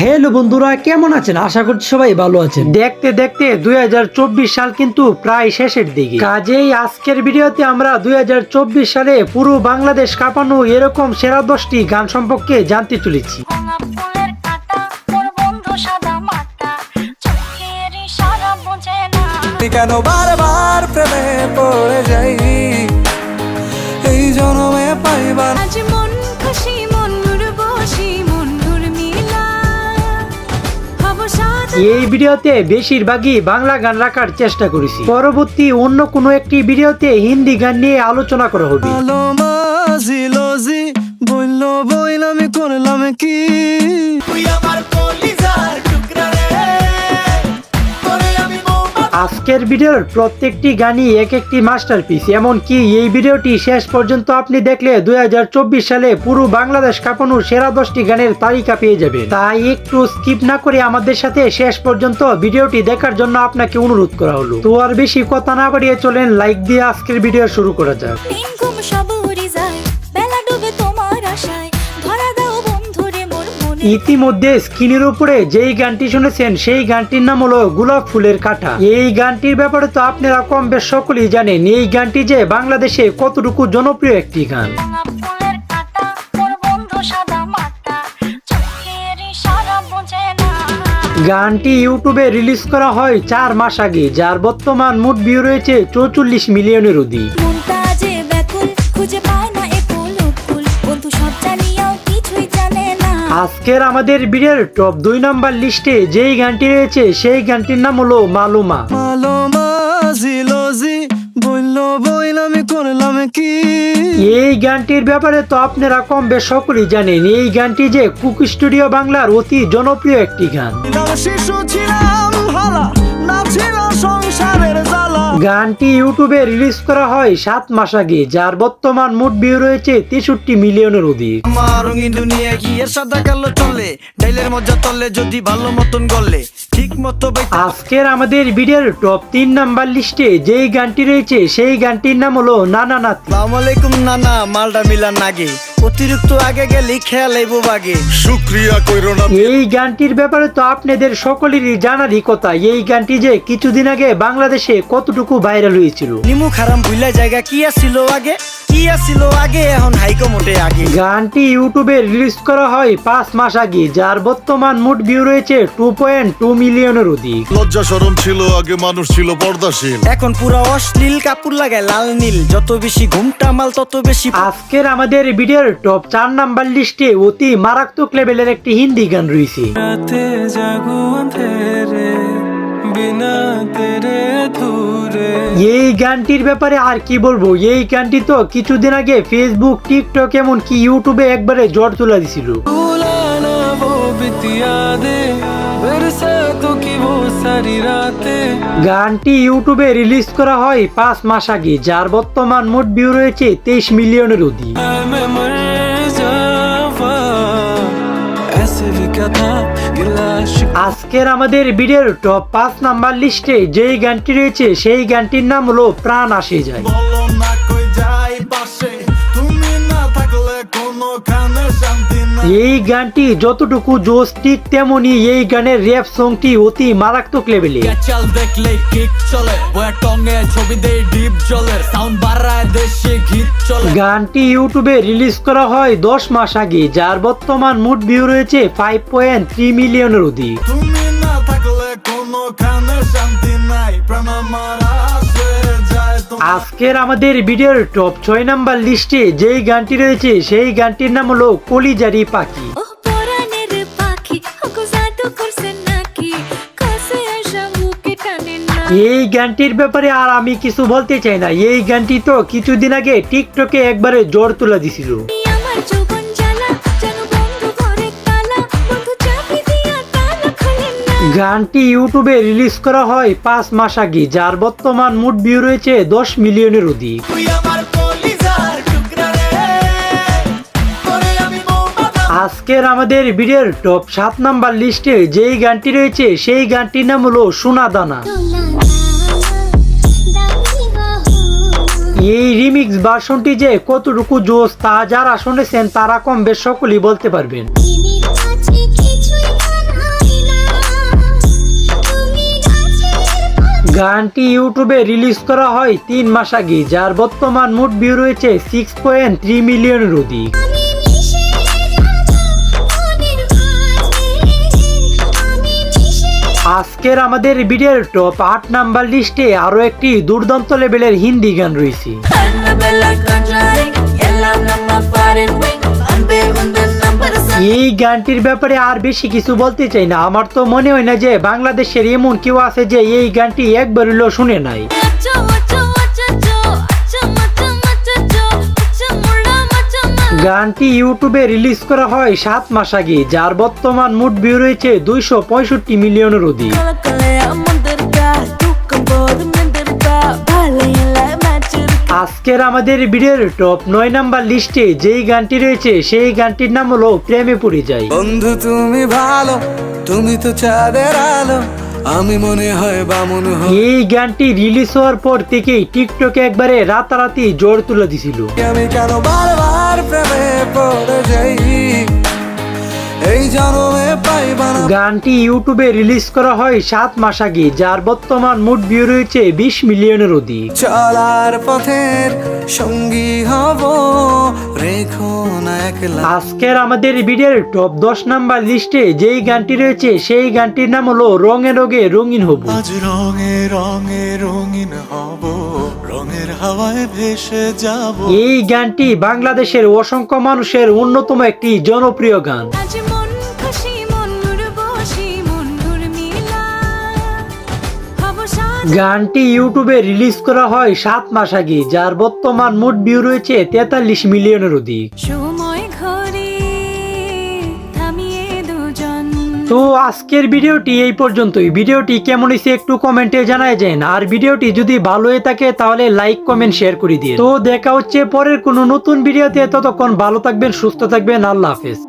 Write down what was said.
Hello বন্ধুরা, কেমন আছেন? আশা করছি সবাই ভালো আছেন। দেখতে দেখতে 2024 সাল কিন্তু প্রায় শেষের দিকে। কাজেই আজকের ভিডিওতে আমরা 2024 সালে পুরো বাংলাদেশ কাঁপানো এরকম সেরা 10টি গান সম্পর্কে জানতে চলেছি। কেন বারবার প্রেমে পড়ে যাই, এই জন্মে পাইবার আজ মন খুশি মনুর বসি মনুর মিলা হব সাথে। এই ভিডিওতে বেশিরভাগই বাংলা গান রাখার চেষ্টা করেছি। পরবর্তী অন্য কোনো একটি ভিডিওতে হিন্দি গান নিয়ে আলোচনা করা হবে। ভালো মাঝিলোজি বলল বইল আমি করলাম কি, তুই আমার কলিজার টুকরা রে, তোরে আমি আজকের ভিডিওর প্রত্যেকটি গানই এক একটি মাস্টারপিস। এমনকি এই ভিডিওটি শেষ পর্যন্ত আপনি দেখলে 2024 সালে পুরো বাংলাদেশ কাঁপানো সেরা 10টি গানের তালিকা পেয়ে যাবেন। তাই একটু স্কিপ না করে আমাদের সাথে শেষ পর্যন্ত ভিডিওটি দেখার জন্য আপনাকে অনুরোধ করা হলো। তো আর বেশি কথা না বাড়িয়ে চলেন লাইক দিয়ে আজকের ভিডিও শুরু করা যাক। দিন ঘুম সব উড়ে যায়, বেলা ডুবে তোমার আশায়, ধরা দাও বন্ধুরে মোর মনে। ইতিমধ্যে স্ক্রিনের উপরে যেই গানটি শুনেছেন সেই গানটির নাম হলো গোলাপ ফুলের কাঁটা। এই গানটির ব্যাপারে তো আপনারা কম বেশ সকলেই জানেন। এই গানটি যে বাংলাদেশে কতটুকু জনপ্রিয় একটি গান। ফুলের কাঁটা মোর বন্ধু সাদা মাটা, চোখের ইশারা বোঝে না। গানটি ইউটিউবে রিলিজ করা হয় 4 মাস আগে, যার বর্তমান মোট ভিউ রয়েছে 44 মিলিয়নের অধিক। মনটা যে ব্যাকুল, খুঁজে পায় না এ ফুল ফুল, বন্ধু সব জানিয়াও কিছুই জানে না। আজকের আমাদের ভিডিওর টপ 2 নাম্বার লিস্টে যেই গানটি রয়েছে সেই গানটির নাম হলো মালুমা। ভালো মাঝিলোজি বলল বইল আমি করলাম কি, এই গানটির ব্যাপারে তো আপনারা কম বেশ সকলেই জানেন। এই গানটি যে কুক স্টুডিও বাংলার অতি জনপ্রিয় একটি গান। শিশু ছিলাম ভালা, না ছিল সংসারের জ্বালা, গানটি ইউটিউবে রিলিজ করা হয় 7 মাস আগে, যার বর্তমান মোট ভিউ রয়েছে 63 মিলিয়নের অধিক। আমার রঙিন দুনিয়া কি এর সাদা কালো চলে, ডাইলের মজা তলে যদি ভালো মতন গলে ঠিক মতো আজকের আমাদের ভিডিওর টপ 3 নাম্বার লিস্টে যেই গানটি রয়েছে সেই গানটির নাম হলো নানা নাতি। আসসালামু আলাইকুম নানা, মালডা মিলান নাগে, অতিরিক্ত আগে গেলি খেয়াল আইবো বাগে, শুকরিয়া কইরো না। এই গানটির ব্যাপারে তো আপনাদের সকলেরই জানারই কথা। এই গানটি যে কিছুদিন আগে বাংলাদেশে কতটুকু ভাইরাল হয়েছিল। নিমু খারাম ভুলা জায়গা কি আছিল আগে, কি আছিল আগে এখন হাইকো মোটে আগে। গানটি ইউটিউবে রিলিজ করা হয় 5 মাস আগে, যার বর্তমান মোট ভিউ রয়েছে 2.2 মিলিয়নের অধিক। লজ্জা শরম ছিল আগে, মানুষ ছিল পর্দাশীল, এখন পুরো অশ্লীল কাপড় লাগায় লাল নীল, যত বেশি ঘুমটা মাল তত বেশি। আজকের আমাদের ভিডিওর টপ 4 নাম্বার লিস্টে অতি মারাত্মক লেভেলের একটি হিন্দি গান রয়েছে। রাতে জাগো আঁধেরে বিনা তেরে ধুরে। এই গানটির ব্যাপারে আর কি বলবো। এই গানটি তো কিছুদিন আগে ফেসবুক, টিকটক এমনকি ইউটিউবে একবারে জ্বর তুলে দিছিল। भूलाना वो बितिया दे बरसातों की वो सारी रातें। গানটি ইউটিউবে রিলিজ করা হয় 5 মাস আগে, যার বর্তমান মোট ভিউ রয়েছে 23 মিলিয়নের অধিক। मैं मर जावा ऐसे भी क्या था गिला शिकवा। আজকের আমাদের ভিডিওর টপ 5 নাম্বার লিস্টে যেই গানটি রয়েছে সেই গানটির নাম হলো প্রাণ আসে যায়। বলো না কই যাই পাশে, তুমি না থাকলে কোনো খানে শান্তি না। এই গানটি যতটুকু জোস ঠিক তেমনি এই গানের র্যাপ সংটি অতি মারাত্মক লেভেলে। চল দেখলে কিক চলে, বয়া টঙ্গে ছবি দেই ডিপ জলের সাউন্ড বাড়ায় দেশে গীত চলে। গানটি ইউটিউবে রিলিজ করা হয় 10 মাস আগে, যার বর্তমান মোট ভিউ রয়েছে 5.3 মিলিয়নের অধিক। তুমি না থাকলে কোনো খানে শান্তি নাই, প্রাণ আমার আসে যায় তোমার। আজকের আমাদের ভিডিওর টপ 6 নাম্বার লিস্টে যেই গানটি রয়েছে সেই গানটির নাম হলো কলিজারি পাখি। ও পরাণের পাখি ওগো জাদু করছে নাকি, কাছে আসা বুকে টানে না। এই গানটির ব্যাপারে আর আমি কিছু বলতে চাই না। এই গানটি তো কিছুদিন আগে টিকটকে একবারে জ্বর তুলে দিছিল। আমার জীবন জ্বালা যেন বন্ধু ঘরে তালা, বন্ধু চাবি দিয়া তালা খোলে না। গানটি ইউটিউবে রিলিজ করা হয় 5 মাস আগে, যার বর্তমান মোট ভিউ রয়েছে 10 মিলিয়নের অধিক। তুই আমার কলিজার টুকরা রে, তোরে আমি আজকের আমাদের ভিডিওর টপ 7 নাম্বার লিস্টে যেই গানটি রয়েছে সেই গানটির নাম হলো সোনা দানা। এই রিমিক্স ভার্সনটি যে কতটুকু জোস তা যারা শুনেছেন তারা কম বেশ সকলেই বলতে পারবেন। গানটি ইউটিউবে রিলিজ করা হয় 3 মাস আগে, যার বর্তমান মোট ভিউ রয়েছে 6.3 মিলিয়নের অধিক। আমি মিশে মনের আমি মিশে আজকের আমাদের ভিডিওর টপ 8 নাম্বার লিস্টে আরো একটি দুর্দান্ত লেভেলের হিন্দি গান রয়েছে। এই গানটির ব্যাপারে আর বেশি কিছু বলতে চাই না, আমার তো মনে হয় না যে বাংলাদেশের এমন কেউ আছে যে এই গানটি একবার হলেও শুনে নাই। গানটি ইউটিউবে রিলিজ করা হয় 7 মাস আগে, যার বর্তমান মোট ভিউ রয়েছে 265 মিলিয়নের অধিক। আজকের আমাদের ভিডিওর টপ 9 নাম্বার লিস্টে যেই গানটি রয়েছে সেই গানটির নাম হলো প্রেমে পড়ে যাই। বন্ধু তুমি ভালো, তুমি তো চাঁদের আলো, আমি মনে হয় বামন হই। এই গানটি রিলিজ হওয়ার পর থেকেই টিকটকে একবারে রাতারাতি জোর তুলে দিছিল। আমি কেন বারবার প্রেমে পড়ে যাই, এই জন্মে পাইবা না। গানটি ইউটিউবে রিলিজ করা হয় 7 মাস আগে, যার বর্তমান মোট ভিউ রয়েছে 20 মিলিয়নের অধিক। চলার পথের সঙ্গী হব, রেখো না একলা। আজকের আমাদের ভিডিওর টপ 10 নাম্বার লিস্টে যেই গানটি রয়েছে সেই গানটির নাম হলো রঙে রঙে রঙিন হব। আজ রঙে রঙে রঙিন হব, রঙের হাওয়ায় ভেসে যাব। এই গানটি বাংলাদেশের অসংখ্য মানুষের অন্যতম একটি জনপ্রিয় গান। আজ মন খুশি মন বসি মন মিলা হব সাজ গানটি ইউটিউবে রিলিজ করা হয় 7 মাস আগে, যার বর্তমান মোট ভিউ রয়েছে 43 মিলিয়নের অধিক। সময় ঘরে থামিয়ে দুজন। তো আজকের ভিডিওটি এই পর্যন্তই। ভিডিওটি কেমন হয়েছে একটু কমেন্টে জানায় যান, আর ভিডিওটি যদি ভালো হয়ে থাকে তাহলে লাইক কমেন্ট শেয়ার করে দিন। তো দেখা হচ্ছে পরের কোনো নতুন ভিডিওতে, ততক্ষণ ভালো থাকবেন, সুস্থ থাকবেন, আল্লাহ হাফেজ।